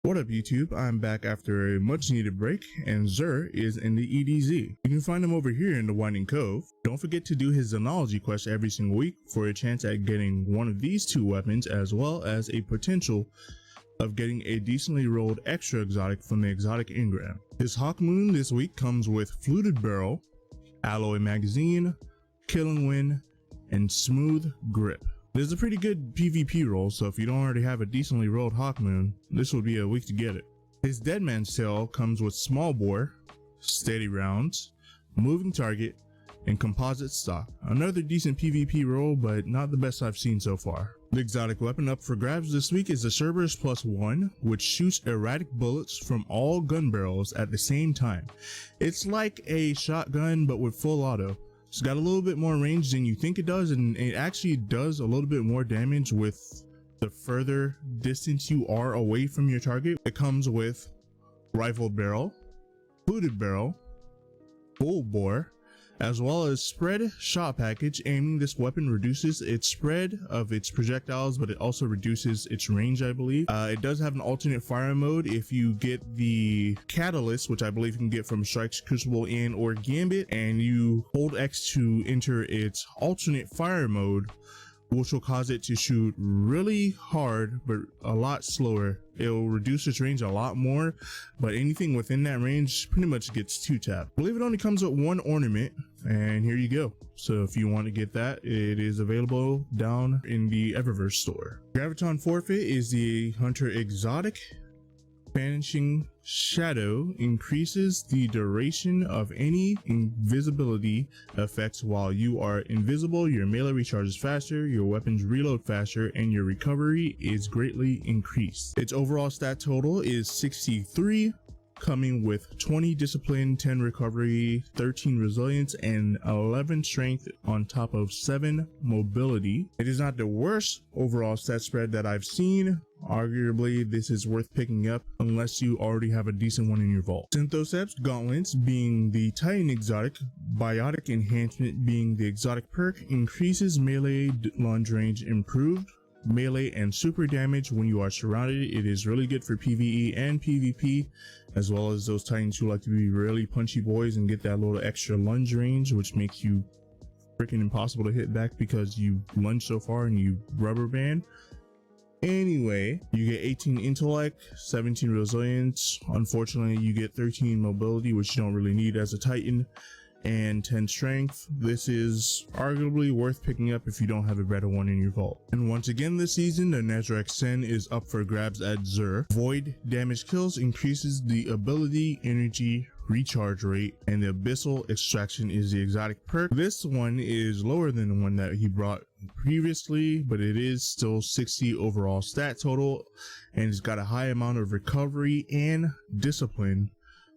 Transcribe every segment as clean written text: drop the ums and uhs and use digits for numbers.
What up YouTube, I'm back after a much needed break and Xur is in the EDZ. You can find him over here in the Winding Cove. Don't forget to do his Xenology quest every single week for a chance at getting one of these two weapons, as well as a potential of getting a decently rolled extra exotic from the exotic engram. His Hawkmoon this week comes with Fluted Barrel, Alloy Magazine, Killing Wind, and Smooth Grip. This is a pretty good PvP roll, so if you don't already have a decently rolled Hawkmoon, this would be a week to get it. His Deadman's Tail comes with Small Bore, Steady Rounds, Moving Target, and Composite Stock. Another decent PvP roll, but not the best I've seen so far. The exotic weapon up for grabs this week is the Cerberus +1, which shoots erratic bullets from all gun barrels at the same time. It's like a shotgun, but with full auto. It's got a little bit more range than you think it does, and it actually does a little bit more damage with the further distance you are away from your target. It comes with Rifled Barrel, Fluted Barrel, Full Bore, as well as Spread Shot Package. Aiming this weapon reduces its spread of its projectiles, but it also reduces its range, I believe. It does have an alternate fire mode if you get the Catalyst, which I believe you can get from Strikes, Crucible, and or Gambit, and you hold X to enter its alternate fire mode, which will cause it to shoot really hard but a lot slower. It'll reduce its range a lot more, but anything within that range pretty much gets 2-tapped. I believe it only comes with one ornament, and here you go. So if you want to get that, it is available down in the Eververse store. Graviton Forfeit is the Hunter Exotic. Banishing Shadow increases the duration of any invisibility effects while you are invisible. Your melee recharges faster, your weapons reload faster, and your recovery is greatly increased. Its overall stat total is 63, coming with 20 discipline, 10 recovery, 13 resilience, and 11 strength on top of 7 mobility. It is not the worst overall stat spread that I've seen. Arguably, this is worth picking up unless you already have a decent one in your vault. Synthoceps Gauntlets being the Titan exotic, Biotic Enhancement being the exotic perk, increases melee lunge range, improved melee and super damage when you are surrounded. It is really good for PvE and PvP, as well as those Titans who like to be really punchy boys and get that little extra lunge range, which makes you freaking impossible to hit back because you lunge so far and you rubber band. Anyway, you get 18 intellect, 17 resilience. Unfortunately, you get 13 mobility, which you don't really need as a Titan, and 10 strength. This is arguably worth picking up if you don't have a better one in your vault. And once again this season, the Nazareth Sen is up for grabs at Xur. Void damage kills increases the ability, energy, recharge rate, and the Abyssal Extraction is the exotic perk. This one is lower than the one that he brought previously, but it is still 60 overall stat total, and it's got a high amount of recovery and discipline,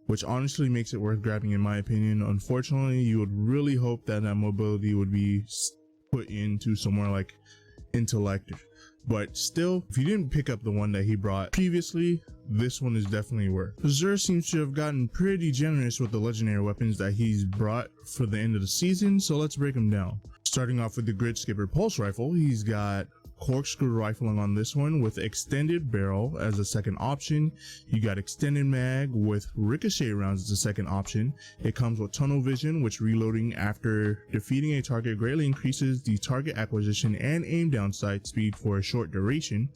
which honestly makes it worth grabbing in my opinion. Unfortunately, you would really hope that that mobility would be put into somewhere like intellect, but still, if you didn't pick up the one that he brought previously, this one is definitely worth. Xur seems to have gotten pretty generous with the legendary weapons that he's brought for the end of the season, so let's break them down. Starting off with the Gridskipper Pulse Rifle, he's got corkscrew rifling on this one with extended barrel as a second option. You got extended mag with ricochet rounds as a second option. It comes with tunnel vision, which reloading after defeating a target greatly increases the target acquisition and aim down sight speed for a short duration,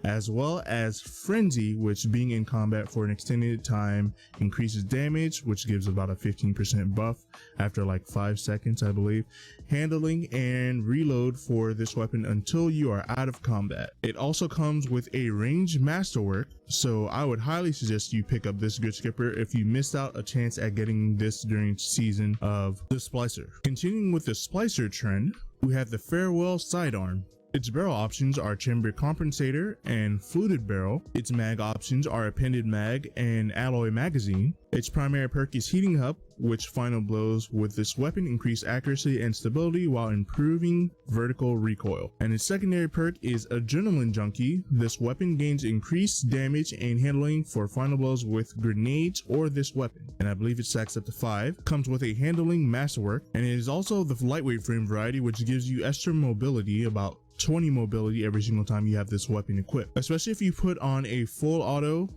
as well as frenzy, which being in combat for an extended time increases damage, which gives about a 15% buff after like 5 seconds, I believe. Handling and reload for this weapon until you are out of combat. It also comes with a range masterwork, so I would highly suggest you pick up this Gridskipper if you missed out a chance at getting this during season of the Splicer. Continuing with the Splicer trend, we have the Farewell Sidearm. Its barrel options are Chamber Compensator and Fluted Barrel. Its mag options are Appended Mag and Alloy Magazine. Its primary perk is Heating Up, which final blows with this weapon increase accuracy and stability while improving vertical recoil. And its secondary perk is Adrenaline Junkie. This weapon gains increased damage and handling for final blows with grenades or this weapon, and I believe it stacks up to 5. Comes with a Handling Masterwork, and it is also the lightweight frame variety, which gives you extra mobility, about 20 mobility every single time you have this weapon equipped, especially if you put on a full auto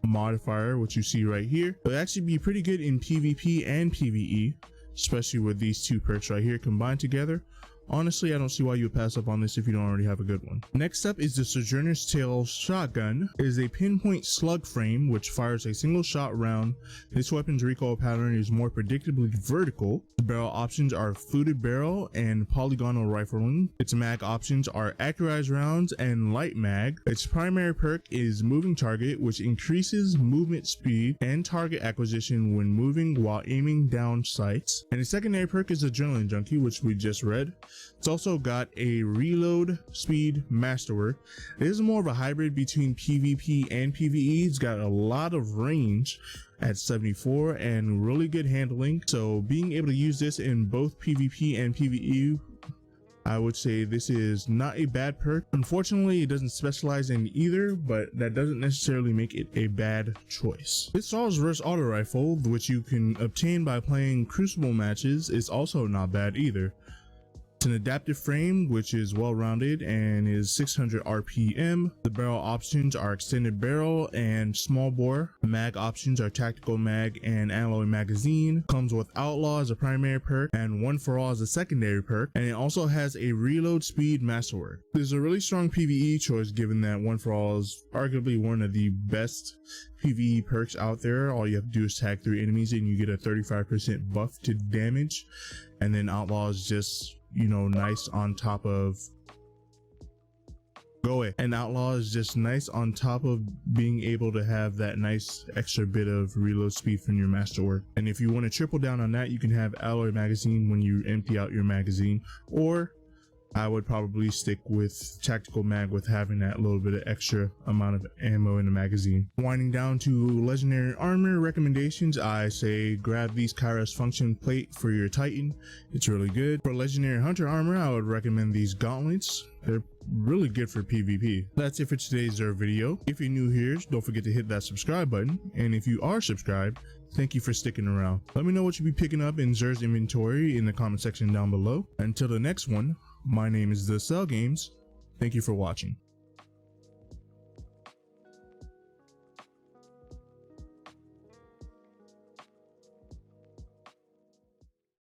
modifier, which you see right here. It'll actually be pretty good in PvP and PvE, especially with these two perks right here combined together. Honestly, I don't see why you would pass up on this if you don't already have a good one. Next up is the Sojourner's Tail Shotgun. It is a pinpoint slug frame which fires a single shot round. This weapon's recoil pattern is more predictably vertical. The barrel options are fluted barrel and polygonal rifling. Its mag options are accurized rounds and light mag. Its primary perk is moving target, which increases movement speed and target acquisition when moving while aiming down sights. And its secondary perk is Adrenaline Junkie, which we just read. It's also got a reload speed masterwork. It is more of a hybrid between PvP and PvE. It's got a lot of range at 74 and really good handling. So being able to use this in both PvP and PvE, I would say this is not a bad perk. Unfortunately, it doesn't specialize in either, but that doesn't necessarily make it a bad choice. This Saul's Reverse Auto Rifle, which you can obtain by playing Crucible matches, is also not bad either. It's an adaptive frame which is well rounded and is 600 RPM. The barrel options are extended barrel and small bore. Mag options are tactical mag and alloy magazine. Comes with Outlaw as a primary perk and One for All as a secondary perk, and it also has a reload speed masterwork. There's a really strong PvE choice given that One for All is arguably one of the best PvE perks out there. All you have to do is tag 3 enemies and you get a 35% buff to damage, and then Outlaw is just, you know, nice on top of and Outlaw is just nice on top of being able to have that nice extra bit of reload speed from your masterwork. And if you want to triple down on that, you can have alloy magazine when you empty out your magazine, or I would probably stick with tactical mag with having that little bit of extra amount of ammo in the magazine. Winding down to legendary armor recommendations, I say grab these Kairos function plate for your Titan. It's really good. For legendary hunter armor, I would recommend these gauntlets. They're really good for PvP. That's it for today's Xur video. If you're new here, don't forget to hit that subscribe button. And if you are subscribed, thank you for sticking around. Let me know what you'll be picking up in Xur's inventory in the comment section down below. Until the next one, my name is The Cell Games. Thank you for watching.